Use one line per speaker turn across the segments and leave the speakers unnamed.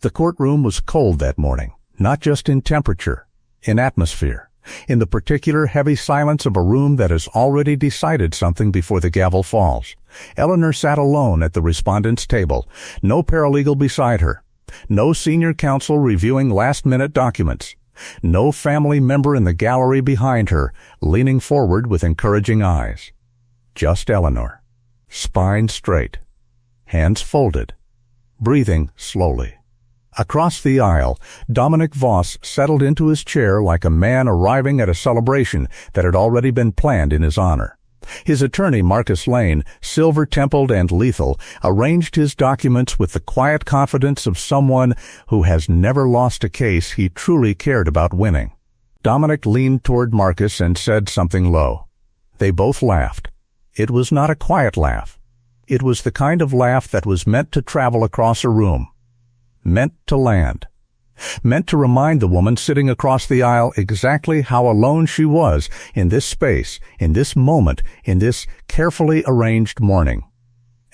The courtroom was cold that morning, not just in temperature, in atmosphere, in the particular heavy silence of a room that has already decided something before the gavel falls. Eleanor sat alone at the respondent's table, no paralegal beside her, no senior counsel reviewing last-minute documents, no family member in the gallery behind her, leaning forward with encouraging eyes. Just Eleanor, spine straight, hands folded, breathing slowly. Across the aisle, Dominic Voss settled into his chair like a man arriving at a celebration that had already been planned in his honor. His attorney, Marcus Lane, silver-templed and lethal, arranged his documents with the quiet confidence of someone who has never lost a case he truly cared about winning. Dominic leaned toward Marcus and said something low. They both laughed. It was not a quiet laugh. It was the kind of laugh that was meant to travel across a room, meant to land, meant to remind the woman sitting across the aisle exactly how alone she was in this space, in this moment, in this carefully arranged morning.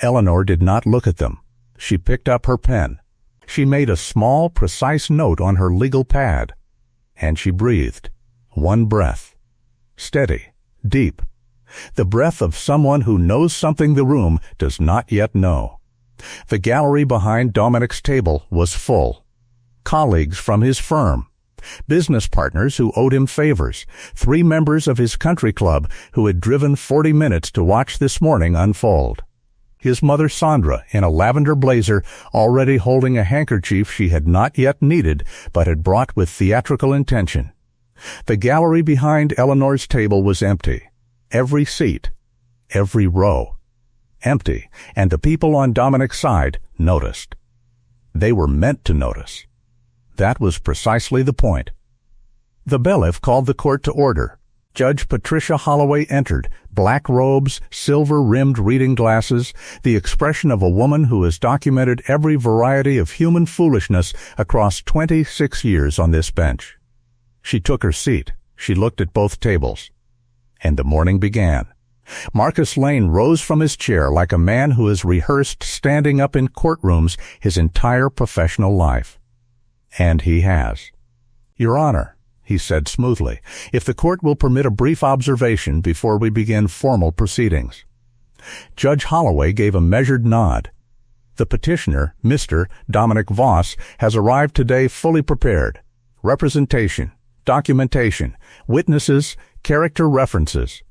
Eleanor did not look at them. She picked up her pen. She made a small, precise note on her legal pad. And she breathed. One breath. Steady, deep. The breath of someone who knows something the room does not yet know. The gallery behind Dominic's table was full. Colleagues from his firm, business partners who owed him favors, 3 members of his country club who had driven 40 minutes to watch this morning unfold. His mother Sandra, in a lavender blazer, already holding a handkerchief she had not yet needed but had brought with theatrical intention. The gallery behind Eleanor's table was empty. Every seat, every row. Empty, and the people on Dominic's side noticed. They were meant to notice. That was precisely the point. The bailiff called the court to order. Judge Patricia Holloway entered, black robes, silver-rimmed reading glasses, the expression of a woman who has documented every variety of human foolishness across 26 years on this bench. She took her seat. She looked at both tables. And the morning began. Marcus Lane rose from his chair like a man who has rehearsed standing up in courtrooms his entire professional life. And he has. Your Honor, he said smoothly, if the court will permit a brief observation before we begin formal proceedings. Judge Holloway gave a measured nod. The petitioner, Mr. Dominic Voss, has arrived today fully prepared. Representation, documentation, witnesses, character references.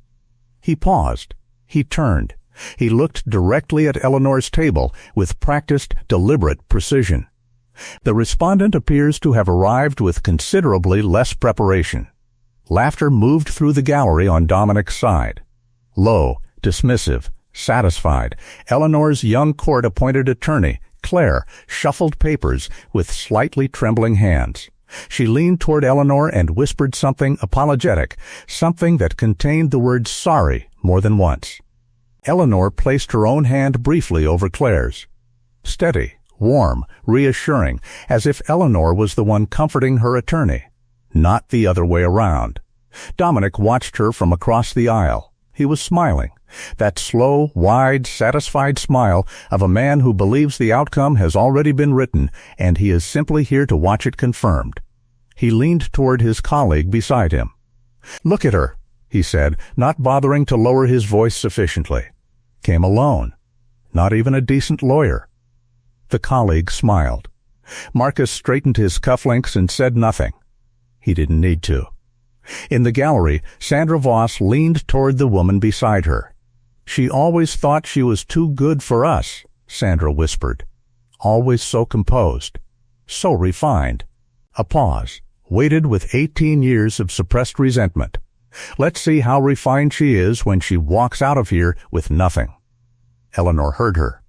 He paused. He turned. He looked directly at Eleanor's table with practiced, deliberate precision. The respondent appears to have arrived with considerably less preparation. Laughter moved through the gallery on Dominic's side. Low, dismissive, satisfied, Eleanor's young court-appointed attorney, Claire, shuffled papers with slightly trembling hands. She leaned toward Eleanor and whispered something apologetic, something that contained the word sorry more than once. Eleanor placed her own hand briefly over Claire's. Steady, warm, reassuring, as if Eleanor was the one comforting her attorney, not the other way around. Dominic watched her from across the aisle. He was smiling, that slow, wide, satisfied smile of a man who believes the outcome has already been written and he is simply here to watch it confirmed. He leaned toward his colleague beside him. Look at her, he said, not bothering to lower his voice sufficiently. Came alone. Not even a decent lawyer. The colleague smiled. Marcus straightened his cufflinks and said nothing. He didn't need to. In the gallery, Sandra Voss leaned toward the woman beside her. She always thought she was too good for us, Sandra whispered. Always so composed, so refined. A pause, weighted with 18 years of suppressed resentment. Let's see how refined she is when she walks out of here with nothing. Eleanor heard her.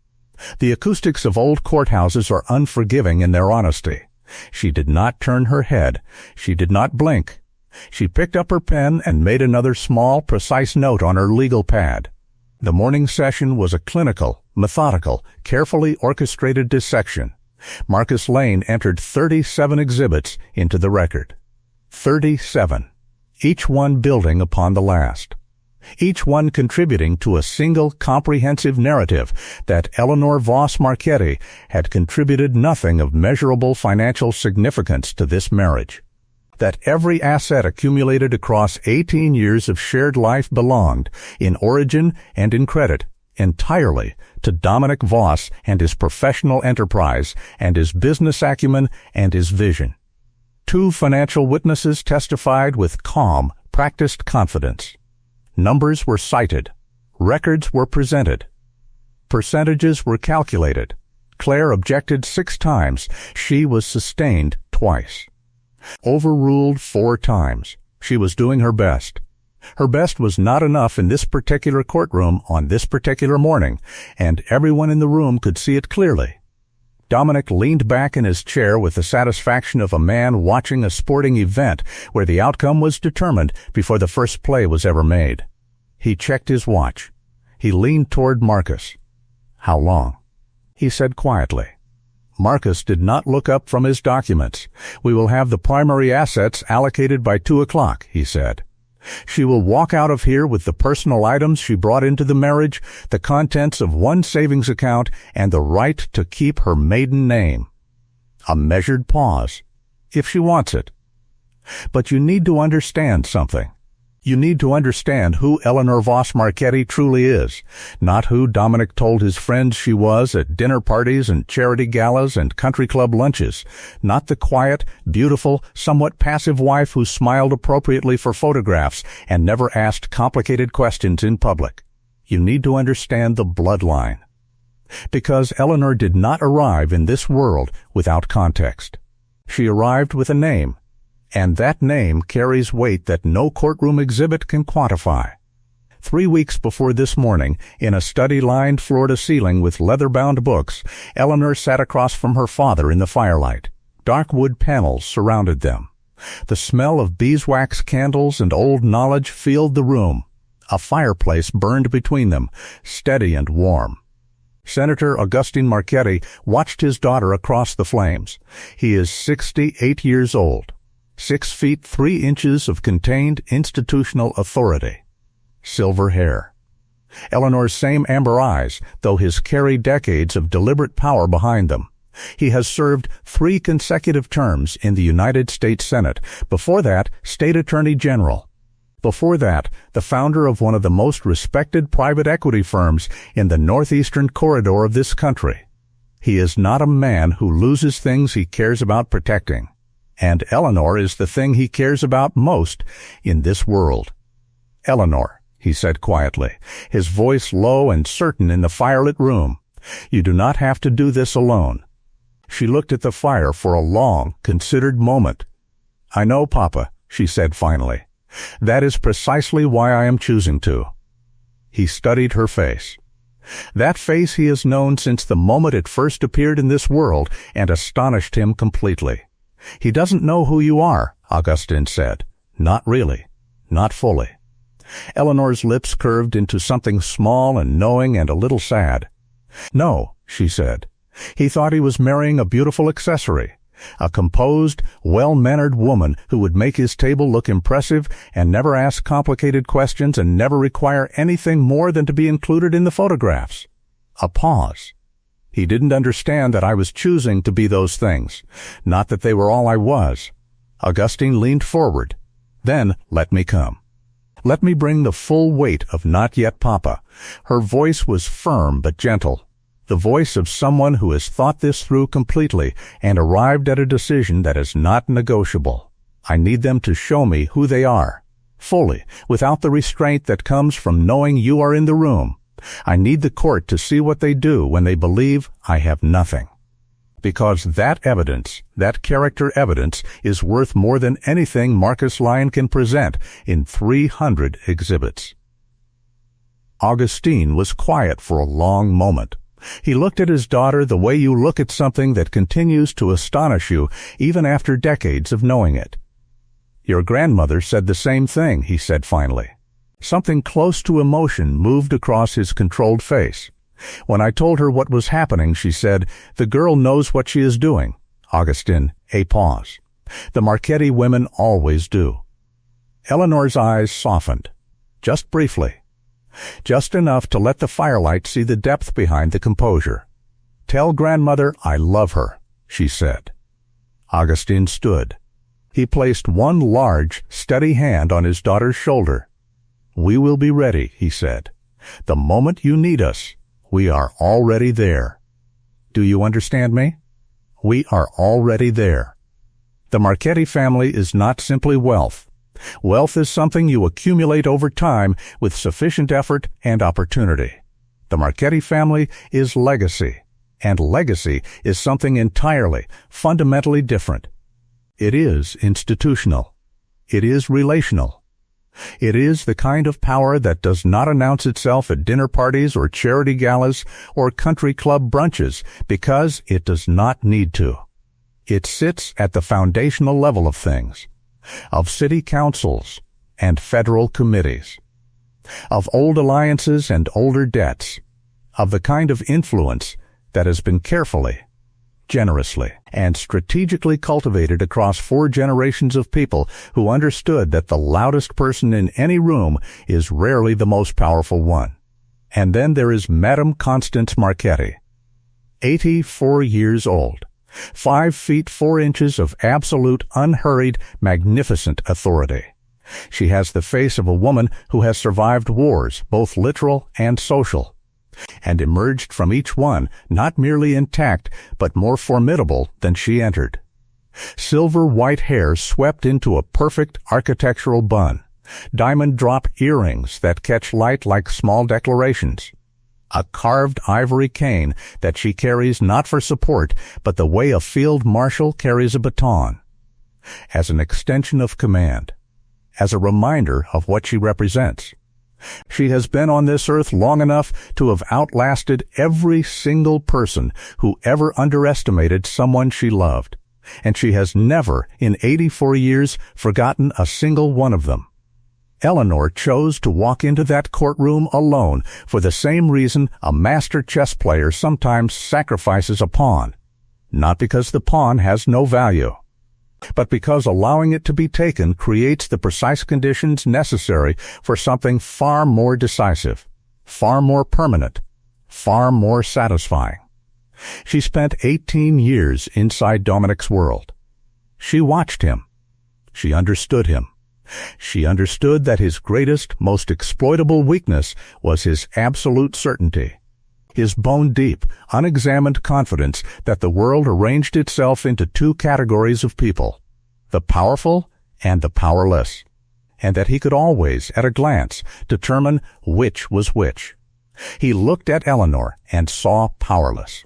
The acoustics of old courthouses are unforgiving in their honesty. She did not turn her head. She did not blink. She picked up her pen and made another small, precise note on her legal pad. The morning session was a clinical, methodical, carefully orchestrated dissection. Marcus Lane entered 37 exhibits into the record. 37, each one building upon the last. each one contributing to a single comprehensive narrative that Eleanor Voss Marchetti had contributed nothing of measurable financial significance to this marriage, that every asset accumulated across 18 years of shared life belonged, in origin and in credit, entirely to Dominic Voss and his professional enterprise and his business acumen and his vision. 2 financial witnesses testified with calm, practiced confidence. Numbers were cited. Records were presented. Percentages were calculated. Claire objected 6 times. She was sustained twice. Overruled 4 times. She was doing her best. Her best was not enough in this particular courtroom on this particular morning, and everyone in the room could see it clearly. Dominic leaned back in his chair with the satisfaction of a man watching a sporting event where the outcome was determined before the first play was ever made. He checked his watch. He leaned toward Marcus. "How long?" he said quietly. Marcus did not look up from his documents. "We will have the primary assets allocated by 2 o'clock, he said. "She will walk out of here with the personal items she brought into the marriage, the contents of 1 savings account, and the right to keep her maiden name." A measured pause. "If she wants it. But you need to understand something. You need to understand who Eleanor Voss Marchetti truly is, not who Dominic told his friends she was at dinner parties and charity galas and country club lunches, not the quiet, beautiful, somewhat passive wife who smiled appropriately for photographs and never asked complicated questions in public. You need to understand the bloodline. Because Eleanor did not arrive in this world without context. She arrived with a name, and that name carries weight that no courtroom exhibit can quantify. 3 weeks before this morning, in a study-lined floor-to-ceiling with leather-bound books, Eleanor sat across from her father in the firelight. Dark wood panels surrounded them. The smell of beeswax candles and old knowledge filled the room. A fireplace burned between them, steady and warm. Senator Augustine Marchetti watched his daughter across the flames. He is 68 years old. 6 feet 3 inches of contained institutional authority. Silver hair. Eleanor's same amber eyes, though his carry decades of deliberate power behind them. He has served 3 consecutive terms in the United States Senate. Before that, State Attorney General. Before that, the founder of one of the most respected private equity firms in the northeastern corridor of this country. He is not a man who loses things he cares about protecting. And Eleanor is the thing he cares about most in this world. "Eleanor," he said quietly, his voice low and certain in the firelit room, "you do not have to do this alone." She looked at the fire for a long, considered moment. "I know, Papa," she said finally. "That is precisely why I am choosing to." He studied her face. That face he has known since the moment it first appeared in this world and astonished him completely. "He doesn't know who you are," Augustine said. "Not really. Not fully." Eleanor's lips curved into something small and knowing and a little sad. "No," she said. "He thought he was marrying a beautiful accessory, a composed, well-mannered woman who would make his table look impressive and never ask complicated questions and never require anything more than to be included in the photographs." A pause. "He didn't understand that I was choosing to be those things, not that they were all I was." Augustine leaned forward. "Then let me come. Let me bring the full weight of Not Yet Papa." Her voice was firm but gentle, the voice of someone who has thought this through completely and arrived at a decision that is not negotiable. "I need them to show me who they are, fully, without the restraint that comes from knowing you are in the room. I need the court to see what they do when they believe I have nothing. Because that evidence, that character evidence, is worth more than anything Marcus Lyon can present in 300 exhibits." Augustine was quiet for a long moment. He looked at his daughter the way you look at something that continues to astonish you even after decades of knowing it. "Your grandmother said the same thing," he said finally. Something close to emotion moved across his controlled face. "When I told her what was happening, she said, 'The girl knows what she is doing.'" Augustine, a pause. "The Marchetti women always do." Eleanor's eyes softened. just briefly. Just enough to let the firelight see the depth behind the composure. "Tell grandmother I love her," she said. Augustine stood. He placed one large, steady hand on his daughter's shoulder. "We will be ready," he said. "The moment you need us, we are already there. Do you understand me? We are already there." The Marchetti family is not simply wealth. Wealth is something you accumulate over time with sufficient effort and opportunity. The Marchetti family is legacy, and legacy is something entirely, fundamentally different. It is institutional. It is relational. It is the kind of power that does not announce itself at dinner parties or charity galas or country club brunches because it does not need to. It sits at the foundational level of things, of city councils and federal committees, of old alliances and older debts, of the kind of influence that has been carefully, generously, and strategically cultivated across 4 generations of people who understood that the loudest person in any room is rarely the most powerful one. And then there is Madame Constance Marchetti, 84 years old, 5 feet 4 inches of absolute, unhurried, magnificent authority. She has the face of a woman who has survived wars, both literal and social, and emerged from each one not merely intact, but more formidable than she entered. Silver white hair swept into a perfect architectural bun, diamond drop earrings that catch light like small declarations, a carved ivory cane that she carries not for support, but the way a field marshal carries a baton, as an extension of command, as a reminder of what she represents. She has been on this earth long enough to have outlasted every single person who ever underestimated someone she loved, and she has never, in 84 years, forgotten a single one of them. Eleanor chose to walk into that courtroom alone for the same reason a master chess player sometimes sacrifices a pawn, not because the pawn has no value, but because allowing it to be taken creates the precise conditions necessary for something far more decisive, far more permanent, far more satisfying. She spent 18 years inside Dominic's world. She watched him. She understood him. She understood that his greatest, most exploitable weakness was his absolute certainty, his bone-deep, unexamined confidence that the world arranged itself into 2 categories of people, the powerful and the powerless, and that he could always, at a glance, determine which was which. He looked at Eleanor and saw powerless.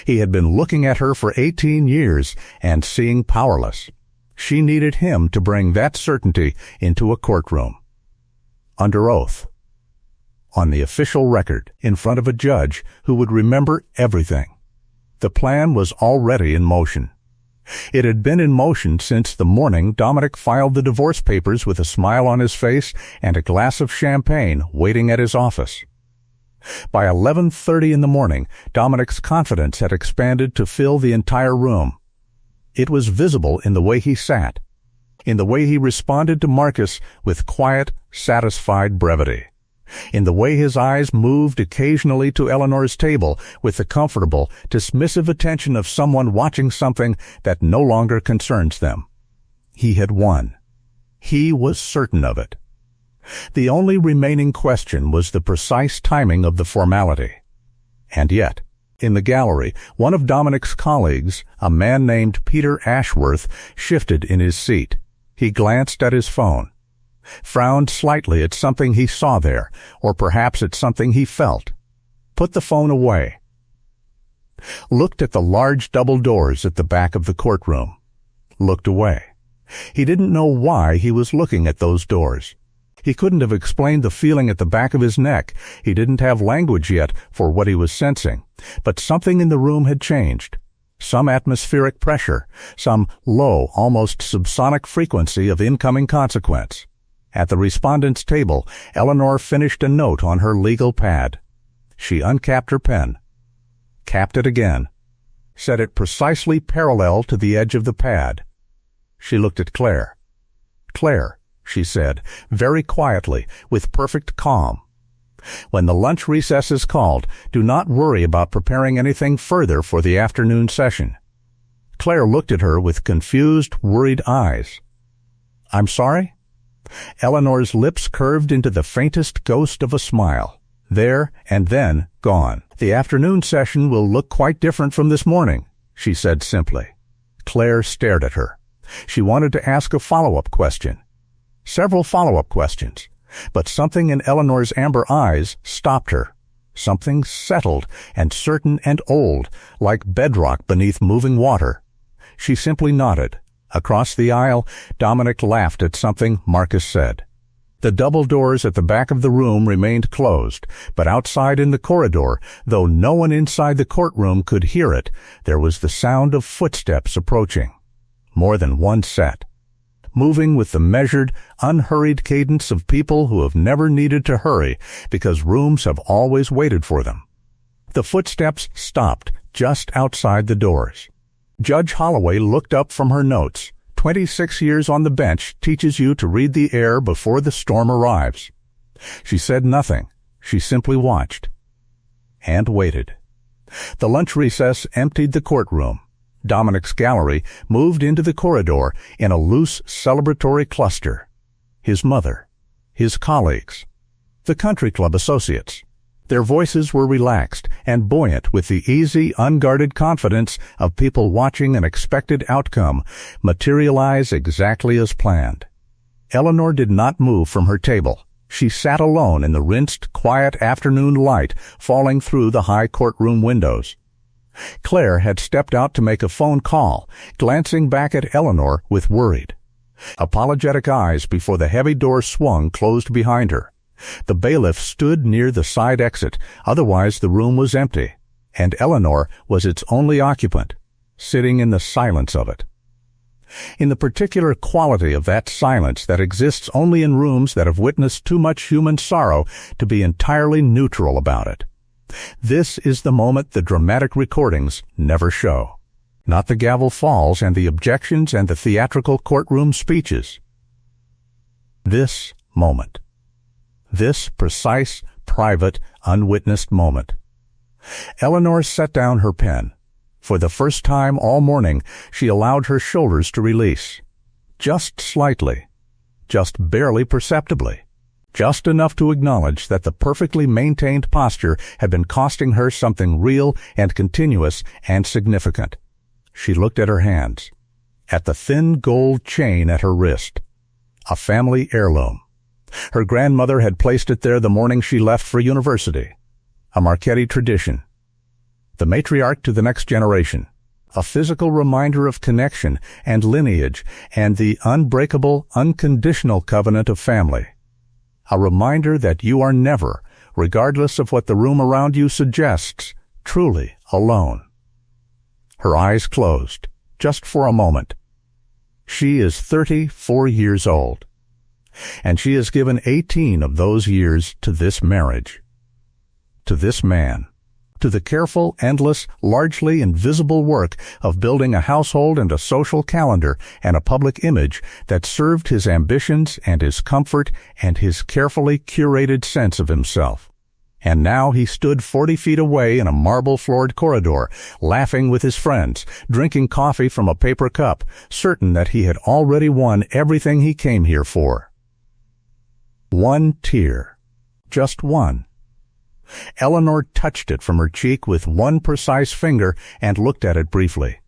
He had been looking at her for 18 years and seeing powerless. She needed him to bring that certainty into a courtroom. Under oath. On the official record, in front of a judge who would remember everything. The plan was already in motion. It had been in motion since the morning Dominic filed the divorce papers with a smile on his face and a glass of champagne waiting at his office. By 11:30 in the morning, Dominic's confidence had expanded to fill the entire room. It was visible in the way he sat, in the way he responded to Marcus with quiet, satisfied brevity, in the way his eyes moved occasionally to Eleanor's table with the comfortable, dismissive attention of someone watching something that no longer concerns them. He had won. He was certain of it. The only remaining question was the precise timing of the formality. And yet, in the gallery, one of Dominic's colleagues, a man named Peter Ashworth, shifted in his seat. He glanced at his phone, frowned slightly at something he saw there, or perhaps at something he felt, put the phone away, looked at the large double doors at the back of the courtroom, looked away. He didn't know why he was looking at those doors. He couldn't have explained the feeling at the back of his neck. He didn't have language yet for what he was sensing. But something in the room had changed. Some atmospheric pressure, some low, almost subsonic frequency of incoming consequence. At the respondent's table, Eleanor finished a note on her legal pad. She uncapped her pen, capped it again, set it precisely parallel to the edge of the pad. She looked at Claire. Claire, she said, very quietly, with perfect calm. "When the lunch recess is called, do not worry about preparing anything further for the afternoon session." Claire looked at her with confused, worried eyes. "I'm sorry?" Eleanor's lips curved into the faintest ghost of a smile. There and then gone. "The afternoon session will look quite different from this morning," she said simply. Claire stared at her. She wanted to ask a follow-up question. Several follow-up questions. But something in Eleanor's amber eyes stopped her. Something settled and certain and old, like bedrock beneath moving water. She simply nodded. Across the aisle, Dominic laughed at something Marcus said. The double doors at the back of the room remained closed, but outside in the corridor, though no one inside the courtroom could hear it, there was the sound of footsteps approaching. More than one set. Moving with the measured, unhurried cadence of people who have never needed to hurry because rooms have always waited for them. The footsteps stopped just outside the doors. Judge Holloway looked up from her notes. 26 years on the bench teaches you to read the air before the storm arrives. She said nothing. She simply watched. And waited. The lunch recess emptied the courtroom. Dominic's gallery moved into the corridor in a loose celebratory cluster. His mother, his colleagues, the country club associates. Their voices were relaxed and buoyant with the easy, unguarded confidence of people watching an expected outcome materialize exactly as planned. Eleanor did not move from her table. She sat alone in the rinsed, quiet afternoon light falling through the high courtroom windows. Claire had stepped out to make a phone call, glancing back at Eleanor with worried, apologetic eyes before the heavy door swung closed behind her. The bailiff stood near the side exit, otherwise the room was empty, and Eleanor was its only occupant, sitting in the silence of it. In the particular quality of that silence that exists only in rooms that have witnessed too much human sorrow to be entirely neutral about it. This is the moment the dramatic recordings never show. Not the gavel falls and the objections and the theatrical courtroom speeches. This moment. This precise, private, unwitnessed moment. Eleanor set down her pen. For the first time all morning, she allowed her shoulders to release. Just slightly. Just barely perceptibly. Just enough to acknowledge that the perfectly maintained posture had been costing her something real and continuous and significant. She looked at her hands, at the thin gold chain at her wrist, a family heirloom. Her grandmother had placed it there the morning she left for university, a Marchetti tradition, the matriarch to the next generation, a physical reminder of connection and lineage and the unbreakable, unconditional covenant of family. A reminder that you are never, regardless of what the room around you suggests, truly alone. Her eyes closed, just for a moment. She is 34 years old, and she has given 18 of those years to this marriage, to this man, to the careful, endless, largely invisible work of building a household and a social calendar and a public image that served his ambitions and his comfort and his carefully curated sense of himself. And now he stood 40 feet away in a marble-floored corridor, laughing with his friends, drinking coffee from a paper cup, certain that he had already won everything he came here for. One tear. Just one. Eleanor touched it from her cheek with one precise finger and looked at it briefly.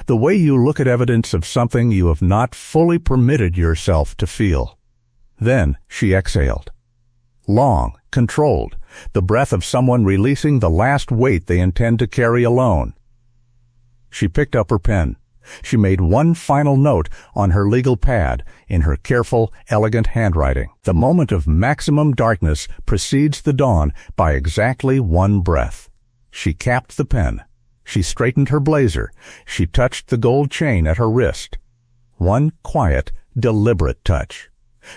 The way you look at evidence of something you have not fully permitted yourself to feel. Then she exhaled. Long, controlled, the breath of someone releasing the last weight they intend to carry alone. She picked up her pen. She made one final note on her legal pad in her careful, elegant handwriting. The moment of maximum darkness precedes the dawn by exactly one breath. She capped the pen. She straightened her blazer. She touched the gold chain at her wrist. One quiet, deliberate touch.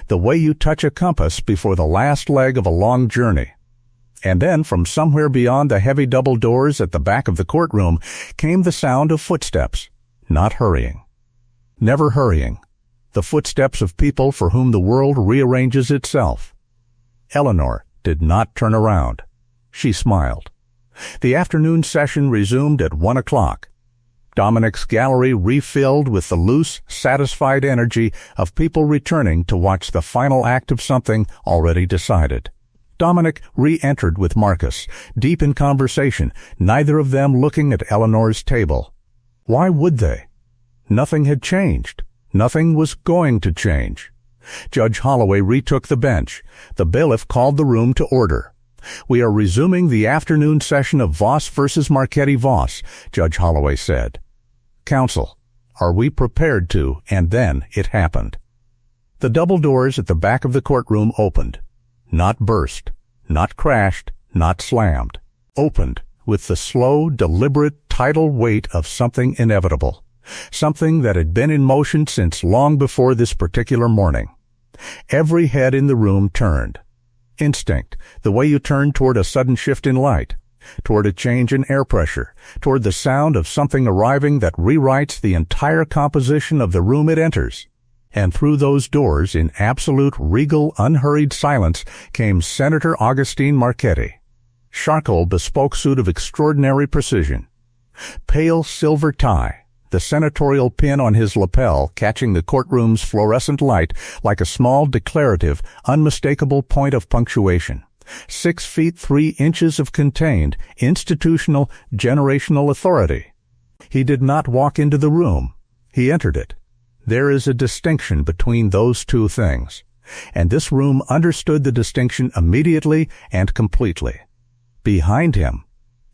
The way you touch a compass before the last leg of a long journey. And then from somewhere beyond the heavy double doors at the back of the courtroom came the sound of footsteps. Not hurrying. Never hurrying. the footsteps of people for whom the world rearranges itself. Eleanor did not turn around. She smiled. The afternoon session resumed at 1 o'clock. Dominic's gallery refilled with the loose, satisfied energy of people returning to watch the final act of something already decided. Dominic re-entered with Marcus, deep in conversation, neither of them looking at Eleanor's table. Why would they? Nothing had changed. Nothing was going to change. Judge Holloway retook the bench. The bailiff called the room to order. "We are resuming the afternoon session of Voss versus Marchetti-Voss," Judge Holloway said. "Counsel, are we prepared to?" And then it happened. The double doors at the back of the courtroom opened. Not burst, not crashed, not slammed. Opened with the slow, deliberate, tidal weight of something inevitable. Something that had been in motion since long before this particular morning. Every head in the room turned. Instinct, the way you turn toward a sudden shift in light, toward a change in air pressure, toward the sound of something arriving that rewrites the entire composition of the room it enters. And through those doors, in absolute, regal, unhurried silence, came Senator Augustine Marchetti. Charcoal bespoke suit of extraordinary precision. Pale silver tie, the senatorial pin on his lapel catching the courtroom's fluorescent light like a small, declarative, unmistakable point of punctuation. 6 feet 3 inches of contained, institutional, generational authority. He did not walk into the room. He entered it. There is a distinction between those two things, and this room understood the distinction immediately and completely. Behind him,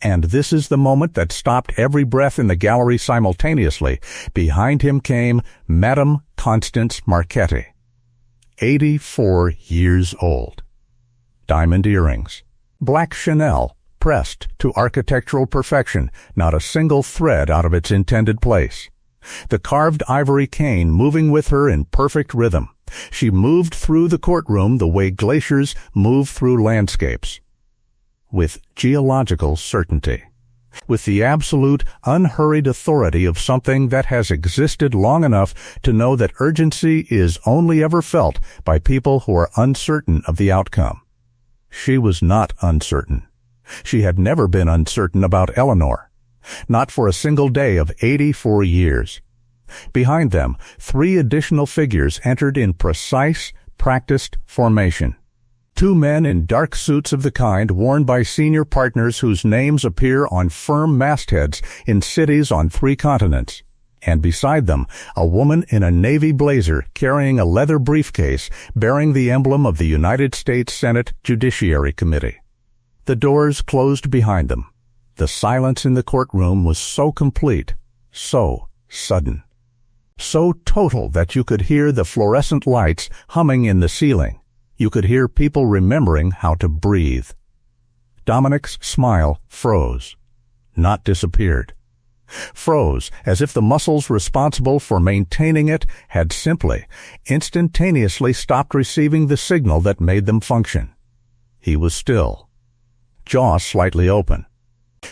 and this is the moment that stopped every breath in the gallery simultaneously, behind him came Madame Constance Marchetti, 84 years old. Diamond earrings, black Chanel, pressed to architectural perfection, not a single thread out of its intended place. The carved ivory cane moving with her in perfect rhythm. She moved through the courtroom the way glaciers move through landscapes. With geological certainty. With the absolute, unhurried authority of something that has existed long enough to know that urgency is only ever felt by people who are uncertain of the outcome. She was not uncertain. She had never been uncertain about Eleanor. Not for a single day of 84 years. Behind them, 3 additional figures entered in precise, practiced formation. 2 men in dark suits of the kind worn by senior partners whose names appear on firm mastheads in cities on 3 continents. And beside them, a woman in a navy blazer carrying a leather briefcase bearing the emblem of the United States Senate Judiciary Committee. The doors closed behind them. The silence in the courtroom was so complete, so sudden, so total that you could hear the fluorescent lights humming in the ceiling. You could hear people remembering how to breathe. Dominic's smile froze, not disappeared. Froze as if the muscles responsible for maintaining it had simply, instantaneously stopped receiving the signal that made them function. He was still, jaw slightly open.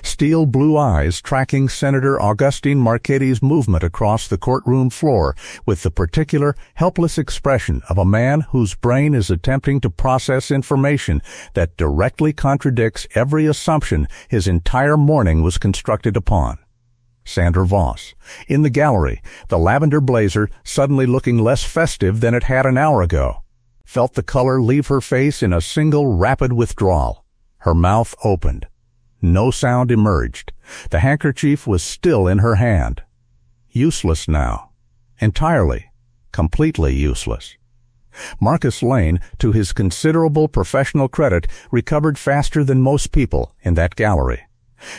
Steel blue eyes tracking Senator Augustine Marchetti's movement across the courtroom floor with the particular, helpless expression of a man whose brain is attempting to process information that directly contradicts every assumption his entire morning was constructed upon. Sandra Voss, in the gallery, the lavender blazer suddenly looking less festive than it had an hour ago, felt the color leave her face in a single rapid withdrawal. Her mouth opened. No sound emerged. The handkerchief was still in her hand. Useless now. Entirely, completely useless. Marcus Lane, to his considerable professional credit, recovered faster than most people in that gallery.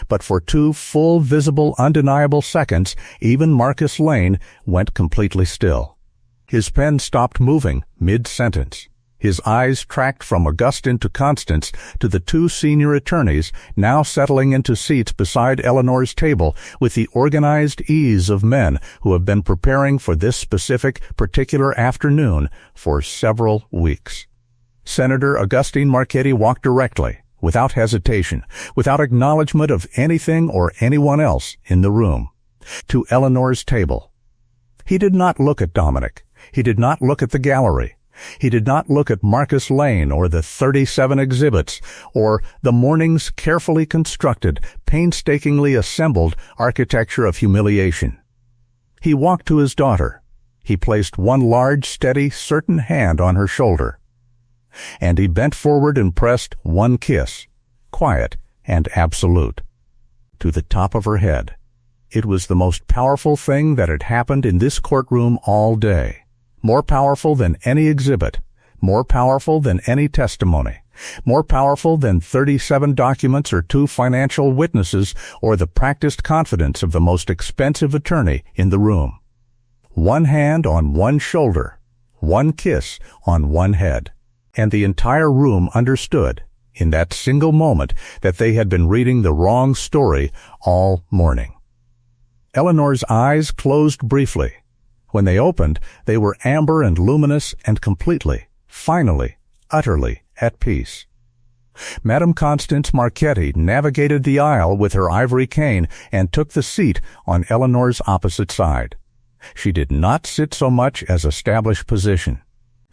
But for 2 full, visible, undeniable seconds, even Marcus Lane went completely still. His pen stopped moving mid-sentence. His eyes tracked from Augustine to Constance to the 2 senior attorneys now settling into seats beside Eleanor's table with the organized ease of men who have been preparing for this specific, particular afternoon for several weeks. Senator Augustine Marchetti walked directly, without hesitation, without acknowledgement of anything or anyone else in the room, to Eleanor's table. He did not look at Dominic. He did not look at the gallery. He did not look at Marcus Lane or the 37 exhibits or the morning's carefully constructed, painstakingly assembled architecture of humiliation. He walked to his daughter. He placed one large, steady, certain hand on her shoulder. And he bent forward and pressed one kiss, quiet and absolute, to the top of her head. It was the most powerful thing that had happened in this courtroom all day. More powerful than any exhibit, more powerful than any testimony, more powerful than 37 documents or 2 financial witnesses or the practiced confidence of the most expensive attorney in the room. One hand on one shoulder, one kiss on one head. And the entire room understood, in that single moment, that they had been reading the wrong story all morning. Eleanor's eyes closed briefly. When they opened, they were amber and luminous and completely, finally, utterly at peace. Madame Constance Marchetti navigated the aisle with her ivory cane and took the seat on Eleanor's opposite side. She did not sit so much as establish position.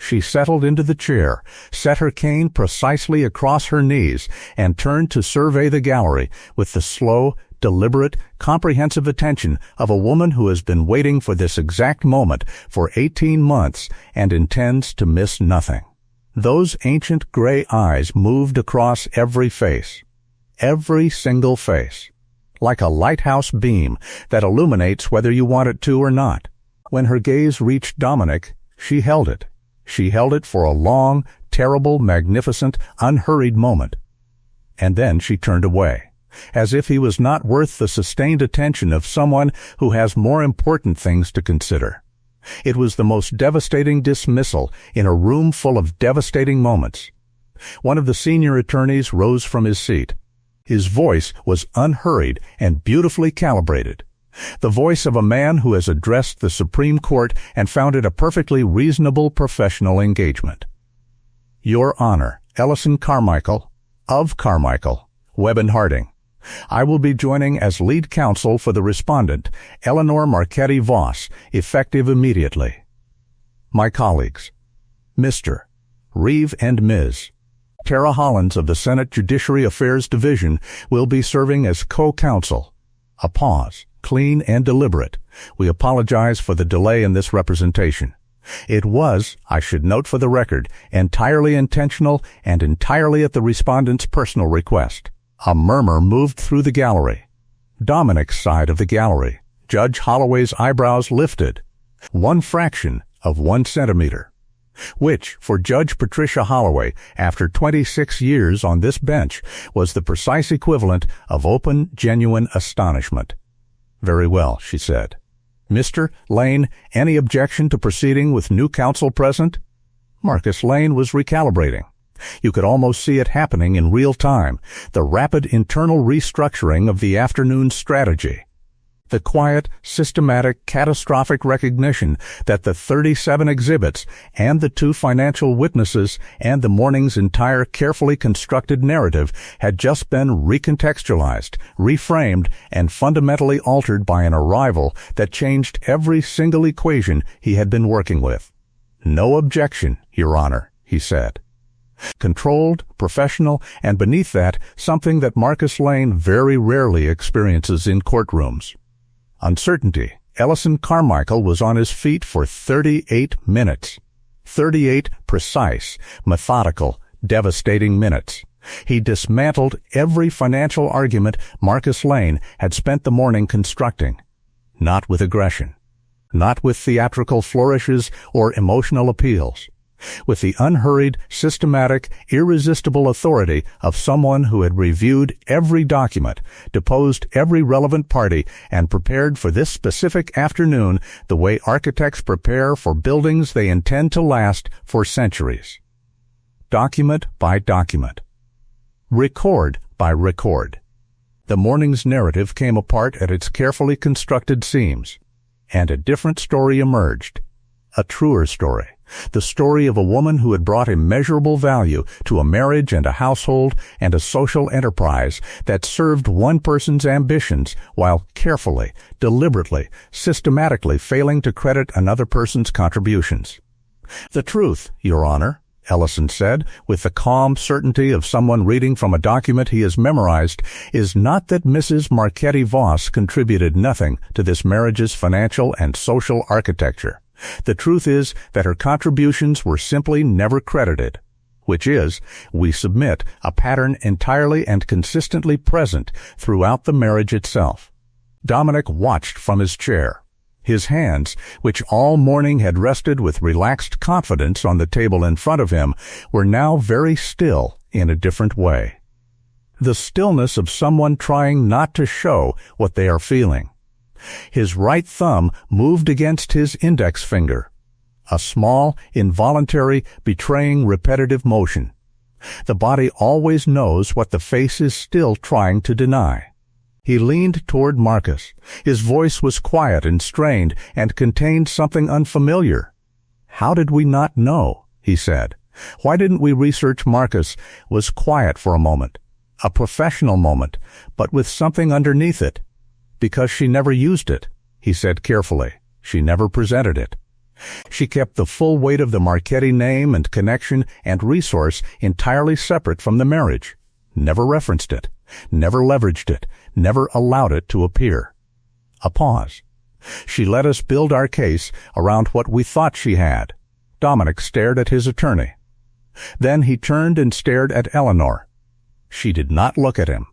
She settled into the chair, set her cane precisely across her knees, and turned to survey the gallery with the slow, deliberate, comprehensive attention of a woman who has been waiting for this exact moment for 18 months and intends to miss nothing. Those ancient gray eyes moved across every face, every single face, like a lighthouse beam that illuminates whether you want it to or not. When her gaze reached Dominic, she held it. She held it for a long, terrible, magnificent, unhurried moment. And then she turned away, as if he was not worth the sustained attention of someone who has more important things to consider. It was the most devastating dismissal in a room full of devastating moments. One of the senior attorneys rose from his seat. His voice was unhurried and beautifully calibrated. The voice of a man who has addressed the Supreme Court and found it a perfectly reasonable professional engagement. Your Honor, Ellison Carmichael, of Carmichael, Webb & Harding. I will be joining as lead counsel for the respondent, Eleanor Marchetti Voss, effective immediately. My colleagues, Mr. Reeve and Ms. Tara Hollins of the Senate Judiciary Affairs Division will be serving as co-counsel. A pause, clean and deliberate. We apologize for the delay in this representation. It was, I should note for the record, entirely intentional and entirely at the respondent's personal request. A murmur moved through the gallery. Dominic's side of the gallery. Judge Holloway's eyebrows lifted. 1 fraction of 1 centimeter. Which, for Judge Patricia Holloway, after 26 years on this bench, was the precise equivalent of open, genuine astonishment. Very well, she said. Mr. Lane, any objection to proceeding with new counsel present? Marcus Lane was recalibrating. You could almost see it happening in real time, the rapid internal restructuring of the afternoon's strategy. The quiet, systematic, catastrophic recognition that the 37 exhibits and the 2 financial witnesses and the morning's entire carefully constructed narrative had just been recontextualized, reframed, and fundamentally altered by an arrival that changed every single equation he had been working with. No objection, Your Honor, he said. Controlled, professional, and beneath that, something that Marcus Lane very rarely experiences in courtrooms. Uncertainty. Ellison Carmichael was on his feet for 38 minutes. 38 precise, methodical, devastating minutes. He dismantled every financial argument Marcus Lane had spent the morning constructing. Not with aggression. Not with theatrical flourishes or emotional appeals. With the unhurried, systematic, irresistible authority of someone who had reviewed every document, deposed every relevant party, and prepared for this specific afternoon the way architects prepare for buildings they intend to last for centuries. Document by document. Record by record. The morning's narrative came apart at its carefully constructed seams, and a different story emerged. a truer story. The story of a woman who had brought immeasurable value to a marriage and a household and a social enterprise that served one person's ambitions while carefully, deliberately, systematically failing to credit another person's contributions. "The truth, Your Honor," Ellison said, with the calm certainty of someone reading from a document he has memorized, "is not that Mrs. Marchetti Voss contributed nothing to this marriage's financial and social architecture. The truth is that her contributions were simply never credited, which is, we submit, a pattern entirely and consistently present throughout the marriage itself." Dominic watched from his chair. His hands, which all morning had rested with relaxed confidence on the table in front of him, were now very still in a different way. The stillness of someone trying not to show what they are feeling. His right thumb moved against his index finger, a small, involuntary, betraying repetitive motion. The body always knows what the face is still trying to deny. He leaned toward Marcus. His voice was quiet and strained and contained something unfamiliar. "How did we not know?" he said. "Why didn't we research?" Marcus was quiet for a moment, a professional moment, but with something underneath it. "Because she never used it," he said carefully. "She never presented it. She kept the full weight of the Marchetti name and connection and resource entirely separate from the marriage. Never referenced it, never leveraged it, never allowed it to appear." A pause. "She let us build our case around what we thought she had." Dominic stared at his attorney. Then he turned and stared at Eleanor. She did not look at him.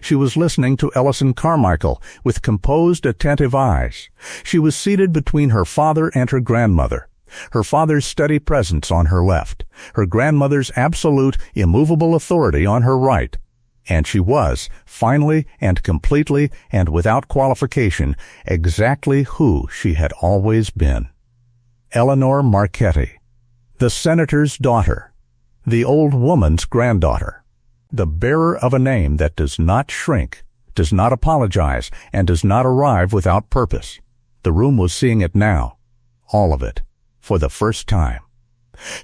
She was listening to Ellison Carmichael with composed, attentive eyes. She was seated between her father and her grandmother, her father's steady presence on her left, her grandmother's absolute, immovable authority on her right. And she was, finally and completely and without qualification, exactly who she had always been. Eleanor Marchetti, the senator's daughter, the old woman's granddaughter, the bearer of a name that does not shrink, does not apologize, and does not arrive without purpose. The room was seeing it now, all of it, for the first time.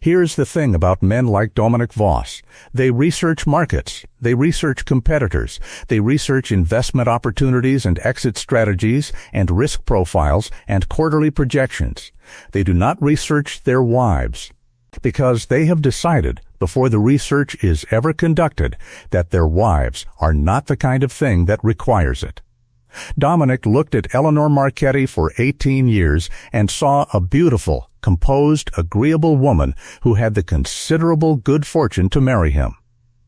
Here's the thing about men like Dominic Voss. They research markets, they research competitors, they research investment opportunities and exit strategies and risk profiles and quarterly projections. They do not research their wives, because they have decided before the research is ever conducted that their wives are not the kind of thing that requires it. Dominic looked at Eleanor Marchetti for 18 years and saw a beautiful, composed, agreeable woman who had the considerable good fortune to marry him.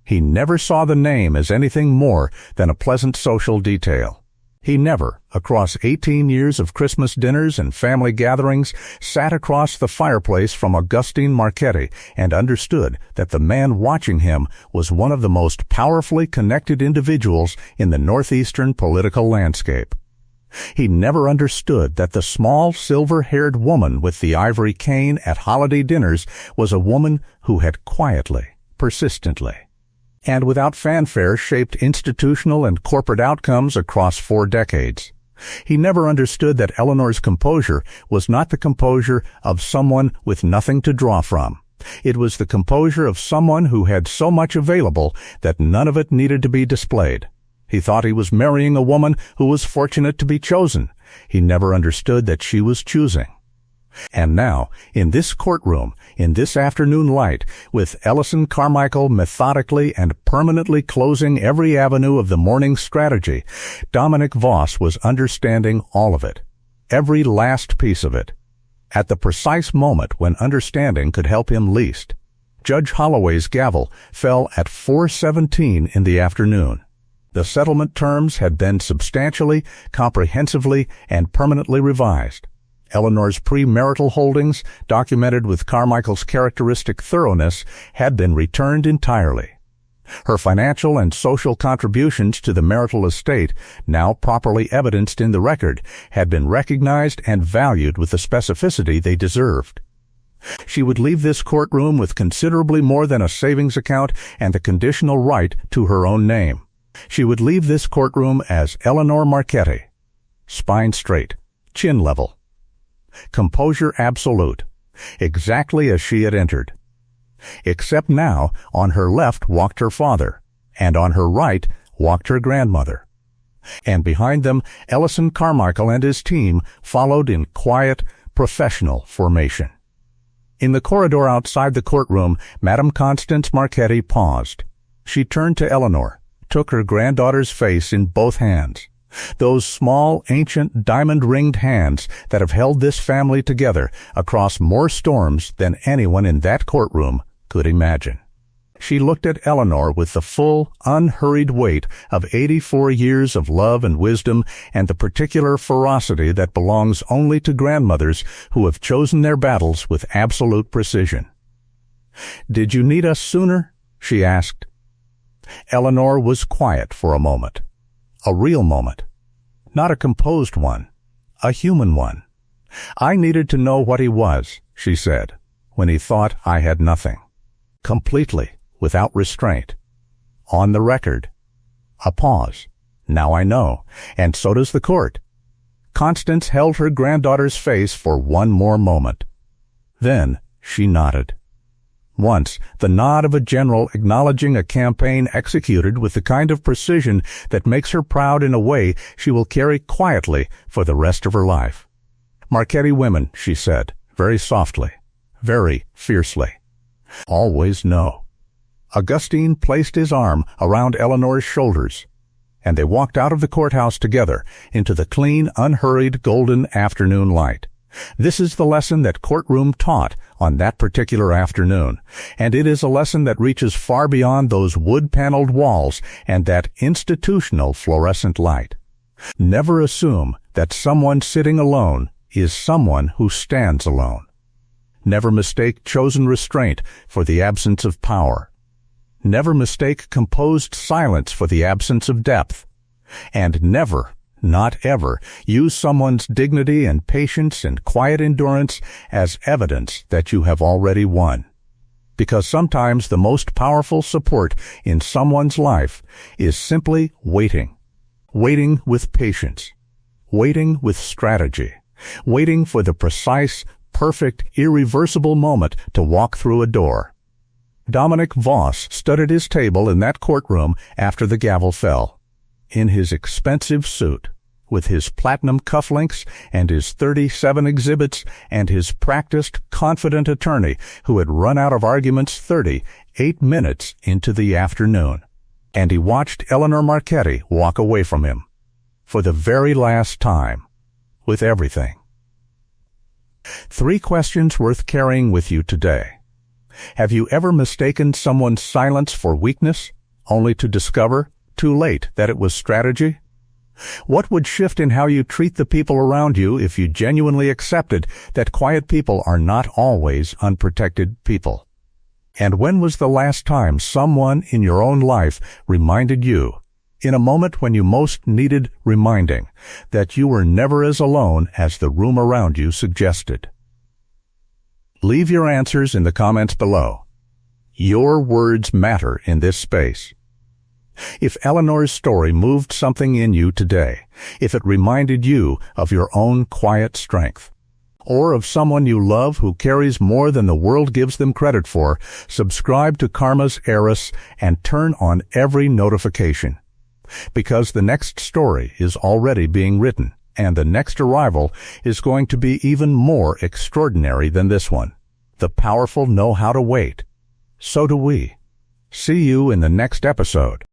He never saw the name as anything more than a pleasant social detail. He never, across 18 years of Christmas dinners and family gatherings, sat across the fireplace from Augustine Marchetti and understood that the man watching him was one of the most powerfully connected individuals in the northeastern political landscape. He never understood that the small, silver-haired woman with the ivory cane at holiday dinners was a woman who had quietly, persistently, and without fanfare shaped institutional and corporate outcomes across 4 decades. He never understood that Eleanor's composure was not the composure of someone with nothing to draw from. It was the composure of someone who had so much available that none of it needed to be displayed. He thought he was marrying a woman who was fortunate to be chosen. He never understood that she was choosing. And now, in this courtroom, in this afternoon light, with Ellison Carmichael methodically and permanently closing every avenue of the morning's strategy, Dominic Voss was understanding all of it, every last piece of it, at the precise moment when understanding could help him least. Judge Holloway's gavel fell at 4:17 in the afternoon. The settlement terms had been substantially, comprehensively, and permanently revised. Eleanor's premarital holdings, documented with Carmichael's characteristic thoroughness, had been returned entirely. Her financial and social contributions to the marital estate, now properly evidenced in the record, had been recognized and valued with the specificity they deserved. She would leave this courtroom with considerably more than a savings account and the conditional right to her own name. She would leave this courtroom as Eleanor Marchetti, spine straight, chin level. composure absolute, exactly as she had entered. Except now, on her left walked her father, and on her right walked her grandmother. And behind them, Ellison Carmichael and his team followed in quiet, professional formation. In the corridor outside the courtroom, Madame Constance Marchetti paused. She turned to Eleanor, took her granddaughter's face in both hands. Those small, ancient, diamond-ringed hands that have held this family together across more storms than anyone in that courtroom could imagine. She looked at Eleanor with the full, unhurried weight of 84 years of love and wisdom and the particular ferocity that belongs only to grandmothers who have chosen their battles with absolute precision. "Did you need us sooner?" she asked. Eleanor was quiet for a moment. A real moment. Not a composed one. A human one. "I needed to know what he was," she said, "when he thought I had nothing. Completely, without restraint. On the record." A pause. "Now I know, and so does the court." Constance held her granddaughter's face for one more moment. Then she nodded. Once, the nod of a general acknowledging a campaign executed with the kind of precision that makes her proud in a way she will carry quietly for the rest of her life. "Marchetti women," she said, very softly, very fiercely. "Always know." Augustine placed his arm around Eleanor's shoulders, and they walked out of the courthouse together into the clean, unhurried, golden afternoon light. This is the lesson that courtroom taught on that particular afternoon, and it is a lesson that reaches far beyond those wood-paneled walls and that institutional fluorescent light. Never assume that someone sitting alone is someone who stands alone. Never mistake chosen restraint for the absence of power. Never mistake composed silence for the absence of depth. And never, not ever, use someone's dignity and patience and quiet endurance as evidence that you have already won. Because sometimes the most powerful support in someone's life is simply waiting. Waiting with patience. Waiting with strategy. Waiting for the precise, perfect, irreversible moment to walk through a door. Dominic Voss stood at his table in that courtroom after the gavel fell. In his expensive suit, with his platinum cufflinks and his 37 exhibits and his practiced, confident attorney who had run out of arguments 38 minutes into the afternoon. And he watched Eleanor Marchetti walk away from him. For the very last time. With everything. 3 questions worth carrying with you today. Have you ever mistaken someone's silence for weakness, only to discover, too late, that it was strategy? What would shift in how you treat the people around you if you genuinely accepted that quiet people are not always unprotected people? And when was the last time someone in your own life reminded you, in a moment when you most needed reminding, that you were never as alone as the room around you suggested? Leave your answers in the comments below. Your words matter in this space. If Eleanor's story moved something in you today, if it reminded you of your own quiet strength, or of someone you love who carries more than the world gives them credit for, subscribe to Karma's Heiress and turn on every notification. Because the next story is already being written, and the next arrival is going to be even more extraordinary than this one. The powerful know how to wait. So do we. See you in the next episode.